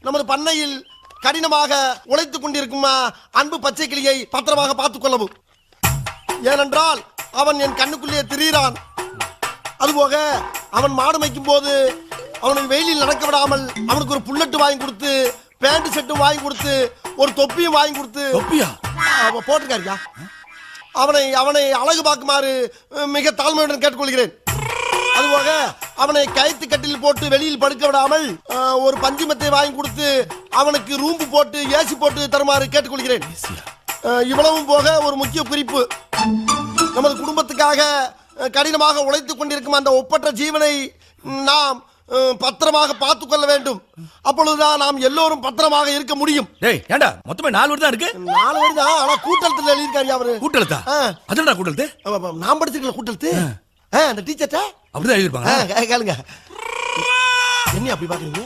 நமது பண்ணையில் கடினமாக உழைத்துக் கொண்டிருக்கும் அன்பு பச்சை கிளியை பத்திரமாக பார்த்துக் கொள்ளவும். ஏனென்றால் அவன் என் கண்ணுக்குள்ளே திரிகிறான். அதுபோக அவன் மாடு மேய்க்கும் போது அவனுக்கு வெயிலில் நடக்க விடாமல் அவனுக்கு ஒரு புல்லட்டு வாங்கி கொடுத்து, பேண்ட் செட்டும் வாங்கி கொடுத்து, ஒரு தொப்பியும் வாங்கி கொடுத்து. தொப்பியா போட்டிருக்காருயா. அவனை அவனை அழகு பார்க்குமாறு மிக தாழ்மையுடன் கேட்டுக்கொள்கிறேன். அதுபோக அவனை கயிற்று கட்டில் போட்டு வெளியில் படுக்க விடாமல் ஒரு பஞ்சுமத்தை வாங்கி கொடுத்து அவனுக்கு ரூம்பு போட்டு ஏசி போட்டு தருமாறு கேட்டுக்கொள்கிறேன். இவ்வளவும் போக ஒரு முக்கிய குறிப்பு, நமது குடும்பத்துக்காக கடினமாக உழைத்துக் கொண்டிருக்கும் அந்த ஒப்பற்ற ஜீவனை நாம் பத்திரமாக பார்த்துக் கொள்ள வேண்டும். அப்பொழுதுதான் நாம் எல்லோரும் பத்திரமாக இருக்க முடியும். ஏண்டா மொத்தமே 4 வரி தான் இருக்கு. 4 வரி தான், ஆனா கூட்டெழுத்துல எழுதியிருக்காரு அவரு. கூட்டெழுத்தா? அதுடா கூட்டெழுத்து. நான் படிச்சிருக்கல கூட்டெழுத்து. அந்த டீச்சர்ட்ட அப்படிதான் எழுதிருப்பாங்க. கேளுங்க. என்ன அப்படி பாக்குறீங்க?